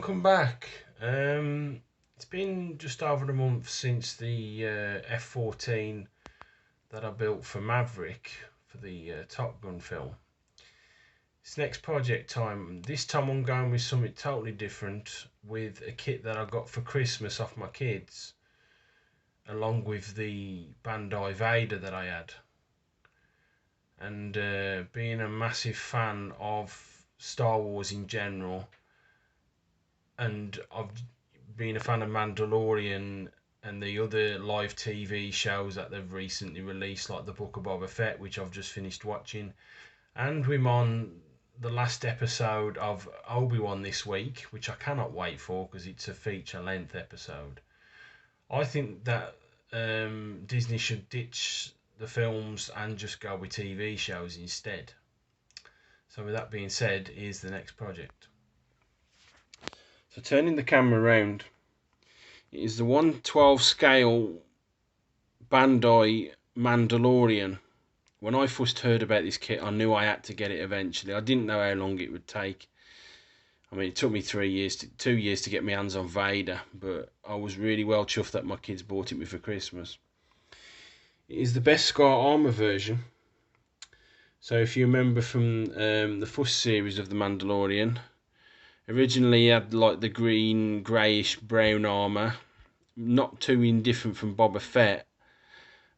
Welcome back. It's been just over a month since the F-14 that I built for Maverick for the Top Gun film. It's next project time. This time I'm going with something totally different, with a kit that I got for Christmas off my kids, along with the Bandai Vader that I had. And being a massive fan of Star Wars in general, and I've been a fan of Mandalorian and the other live TV shows that they've recently released, like the Book of Boba Fett, which I've just finished watching, and we're on the last episode of Obi-Wan this week, which I cannot wait for because it's a feature-length episode. I think that Disney should ditch the films and just go with TV shows instead. So with that being said, here's the next project. So turning the camera around, it is the 1/12 scale Bandai Mandalorian. When I first heard about this kit, I knew I had to get it eventually. I didn't know how long it would take. I mean, it took me 2 years to get my hands on Vader, but I was really well chuffed that my kids bought it me for Christmas. It is the Beskar armor version. So if you remember from the first series of the Mandalorian, originally he had like the green, greyish, brown armour, not too indifferent from Boba Fett.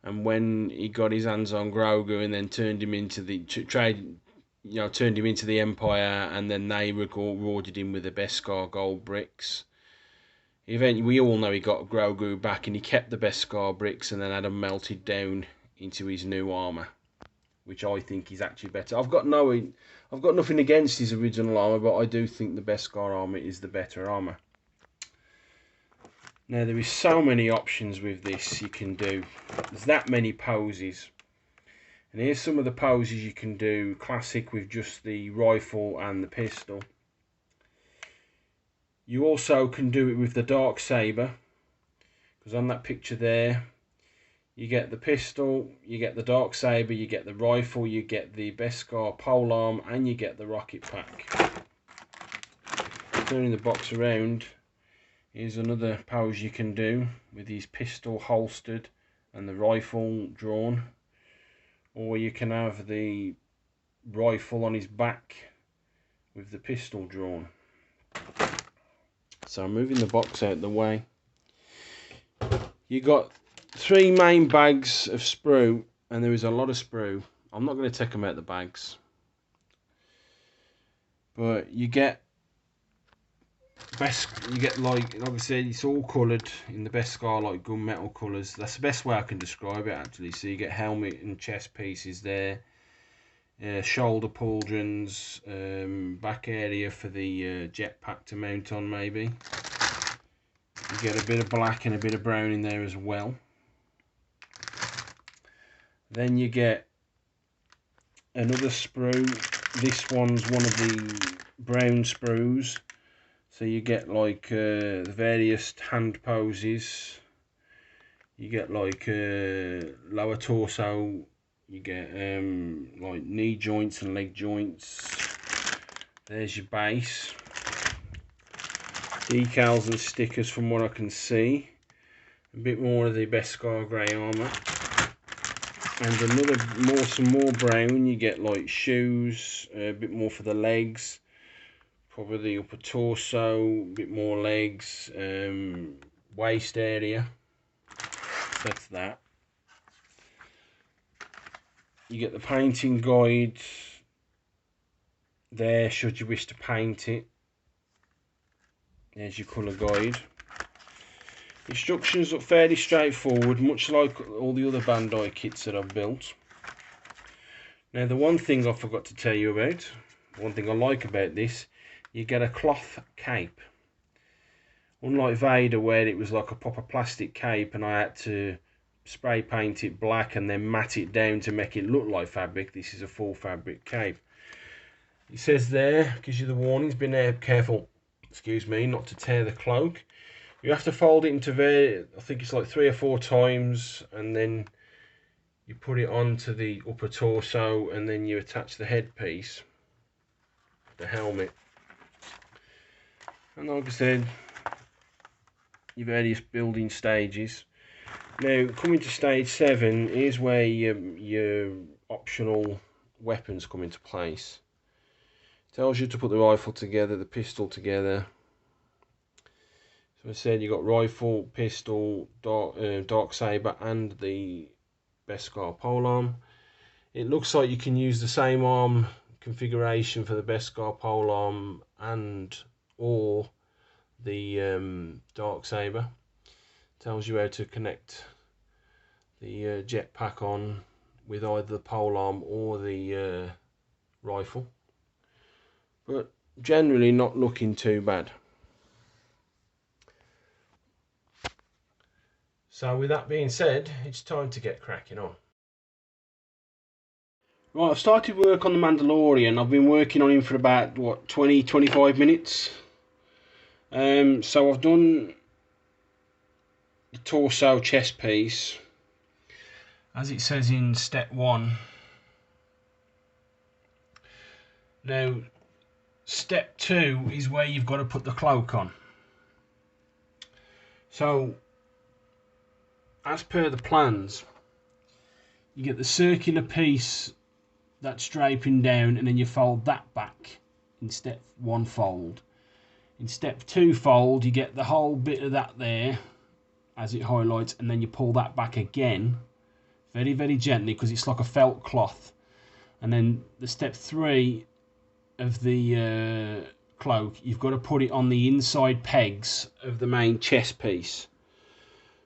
And when he got his hands on Grogu and then turned him into the turned him into the Empire, and then they rewarded him with the Beskar gold bricks. Eventually, we all know he got Grogu back, and he kept the Beskar bricks and then had them melted down into his new armour, which I think is actually better. I've got nothing against his original armour, but I do think the Beskar armour is the better armour. Now, there is so many options with this you can do. There's that many poses. And here's some of the poses you can do. Classic with just the rifle and the pistol. You also can do it with the dark saber, because on that picture there, you get the pistol, you get the dark saber, you get the rifle, you get the Beskar polearm, and you get the rocket pack. Turning the box around, here's another pose you can do with his pistol holstered and the rifle drawn. Or you can have the rifle on his back with the pistol drawn. So I'm moving the box out of the way. You got 3 main bags of sprue, and there is a lot of sprue. I'm not going to take them out the bags. But you get like I said, it's all coloured in the Beskar like gunmetal colours. That's the best way I can describe it actually. So you get helmet and chest pieces there, shoulder pauldrons, back area for the jetpack to mount on maybe. You get a bit of black and a bit of brown in there as well. Then you get another sprue. This one's one of the brown sprues. So you get like the various hand poses. You get like lower torso. You get like knee joints and leg joints. There's your base. Decals and stickers from what I can see. A bit more of the Beskar grey armour. And some more brown. You get like shoes, a bit more for the legs. Probably the upper torso, a bit more legs, waist area. So that's that. You get the painting guide there, should you wish to paint it. There's your colour guide. Instructions look fairly straightforward, much like all the other Bandai kits that I've built. Now, the one thing I forgot to tell you about, one thing I like about this, you get a cloth cape. Unlike Vader, where it was like a proper plastic cape and I had to spray paint it black and then mat it down to make it look like fabric, this is a full fabric cape. It says there, gives you the warnings, be careful, excuse me, not to tear the cloak. You have to fold it into I think it's like 3 or 4 times, and then you put it onto the upper torso, and then you attach the headpiece, the helmet. And like I said, your various building stages. Now, coming to stage 7 is where your optional weapons come into place. It tells you to put the rifle together, the pistol together. So I said you got rifle, pistol, dark saber, and the Beskar polearm. It looks like you can use the same arm configuration for the Beskar polearm and or the dark saber. Tells you how to connect the jetpack on with either the polearm or the rifle, but generally not looking too bad. So with that being said, it's time to get cracking on. Right, I've started work on the Mandalorian. I've been working on him for about, what, 20-25 minutes. So I've done the torso chest piece, as it says in step 1. Now, step 2 is where you've got to put the cloak on. So, as per the plans, you get the circular piece that's draping down, and then you fold that back in step 1 fold. In step 2 fold, you get the whole bit of that there as it highlights, and then you pull that back again very, very gently, because it's like a felt cloth. And then the step 3 of the cloak, you've got to put it on the inside pegs of the main chest piece.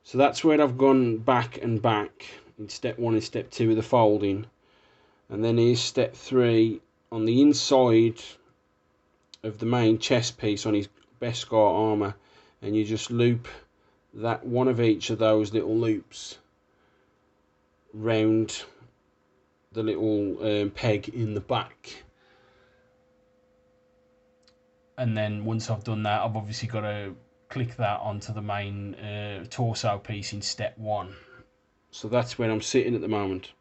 So that's where I've gone back and back in step 1 and step 2 of the folding. And then here's step 3 on the inside of the main chest piece on his Beskar armour, and you just loop that one of each of those little loops round the little peg in the back. And then once I've done that, I've obviously got to click that onto the main torso piece in step 1. So that's where I'm sitting at the moment.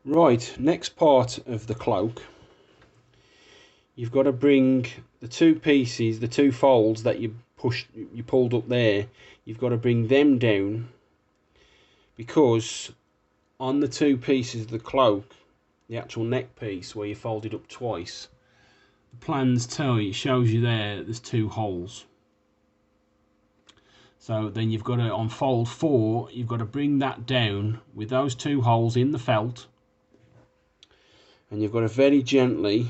Right, next part of the cloak, you've got to bring the 2 pieces, the 2 folds that you pulled up there, you've got to bring them down, because on the 2 pieces of the cloak, the actual neck piece where you fold it up twice, the plans tell you, it shows you there's 2 holes. So then you've got to, on fold 4, you've got to bring that down with those 2 holes in the felt, and you've got to very gently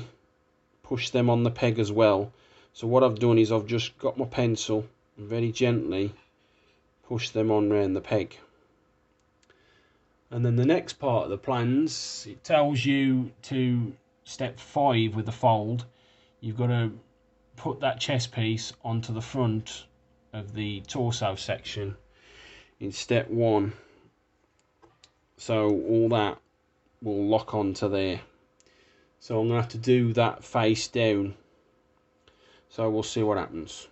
push them on the peg as well. So what I've done is I've just got my pencil and very gently push them on around the peg. And then the next part of the plans, it tells you to step 5 with the fold. You've got to put that chest piece onto the front of the torso section in step 1. So all that will lock onto there. So I'm going to have to do that face down. So we'll see what happens.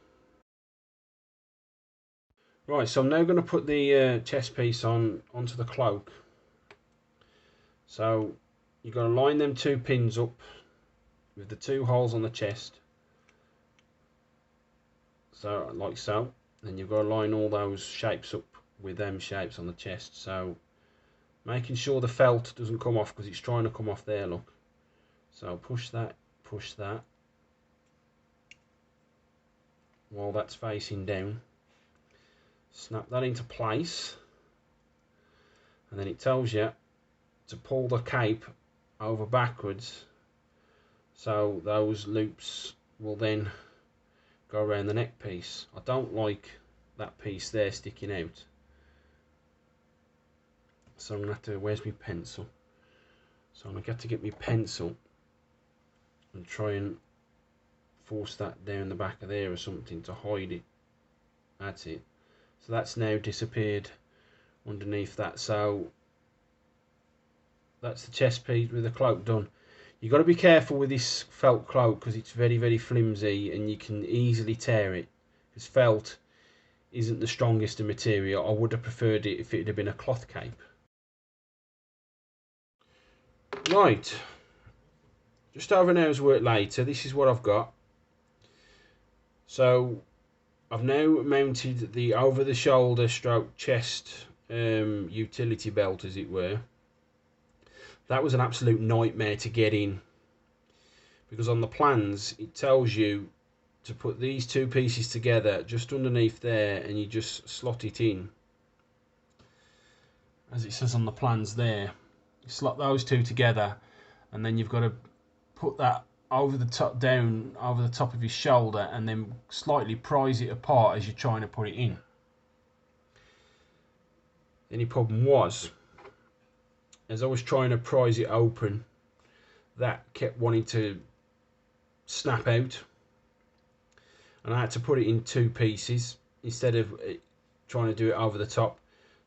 Right, so I'm now going to put the chest piece onto the cloak. So you've got to line them 2 pins up with the 2 holes on the chest. So like so. Then you've got to line all those shapes up with them shapes on the chest. So making sure the felt doesn't come off, because it's trying to come off there, look. So push that while that's facing down. Snap that into place, and then it tells you to pull the cape over backwards, so those loops will then go around the neck piece. I don't like that piece there sticking out, so I'm going to have to, where's my pencil? So I'm going to have to get my pencil and try and force that down the back of there or something to hide it. That's it. So that's now disappeared underneath that. So that's the chest piece with the cloak done. You've got to be careful with this felt cloak, because it's very, very flimsy and you can easily tear it, because felt isn't the strongest of material. I would have preferred it if it had been a cloth cape. Right, just over an hour's work later, this is what I've got. So I've now mounted the over the shoulder stroke chest utility belt, as it were. That was an absolute nightmare to get in, because on the plans it tells you to put these two pieces together just underneath there, and you just slot it in as it says on the plans there. You slot those two together, and then you've got to put that over the top, down over the top of his shoulder, and then slightly prise it apart as you're trying to put it in. The only problem was, as I was trying to prise it open, that kept wanting to snap out, and I had to put it in two pieces instead of trying to do it over the top.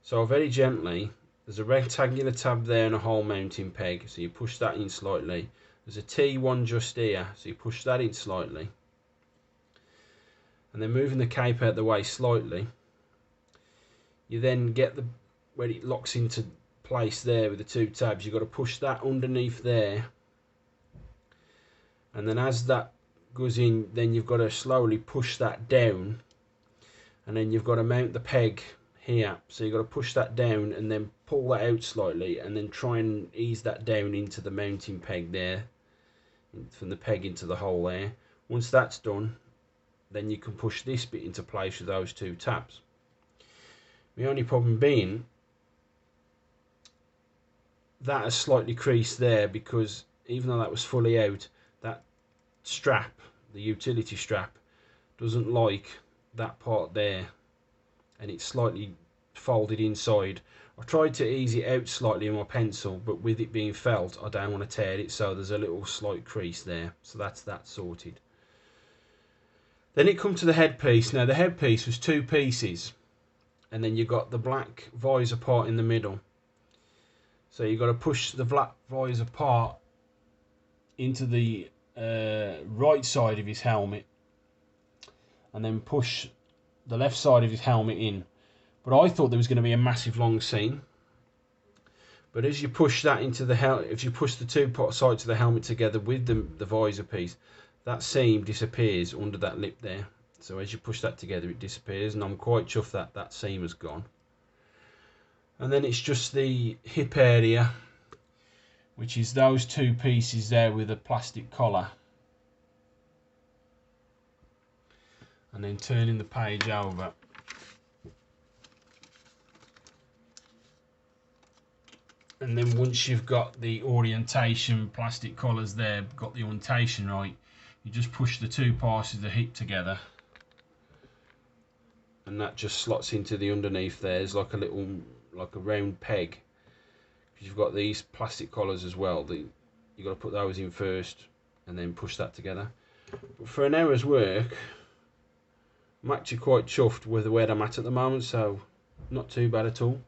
So very gently, there's a rectangular tab there and a hole mounting peg, so you push that in slightly. There's a T1 just here, so you push that in slightly, and then moving the cape out the way slightly, you then get the where it locks into place there with the two tabs. You've got to push that underneath there, and then as that goes in, then you've got to slowly push that down, and then you've got to mount the peg here. So you've got to push that down and then pull that out slightly, and then try and ease that down into the mounting peg there, from the peg into the hole there. Once that's done, then you can push this bit into place with those two tabs. The only problem being that has slightly creased there, because even though that was fully out, that strap, the utility strap, doesn't like that part there, and it's slightly folded inside. I tried to ease it out slightly in my pencil, but with it being felt, I don't want to tear it, so there's a little slight crease there. So that's that sorted. Then it come to the headpiece. Now the headpiece was two pieces, and then you got the black visor part in the middle. So you got to push the black visor part into the right side of his helmet, and then push the left side of his helmet in. But I thought there was going to be a massive long seam. But as you push that into the helmet, if you push the two sides of the helmet together with the visor piece, that seam disappears under that lip there. So as you push that together, it disappears, and I'm quite chuffed that that seam has gone. And then it's just the hip area, which is those two pieces there with a plastic collar. And then turning the page over. And then once you've got the orientation plastic collars there, got the orientation right, you just push the two parts of the hip together, and that just slots into the underneath there. There's like a little, like a round peg. You've got these plastic collars as well. You've got to put those in first and then push that together. But for an hour's work, I'm actually quite chuffed with where I'm at the moment, so not too bad at all.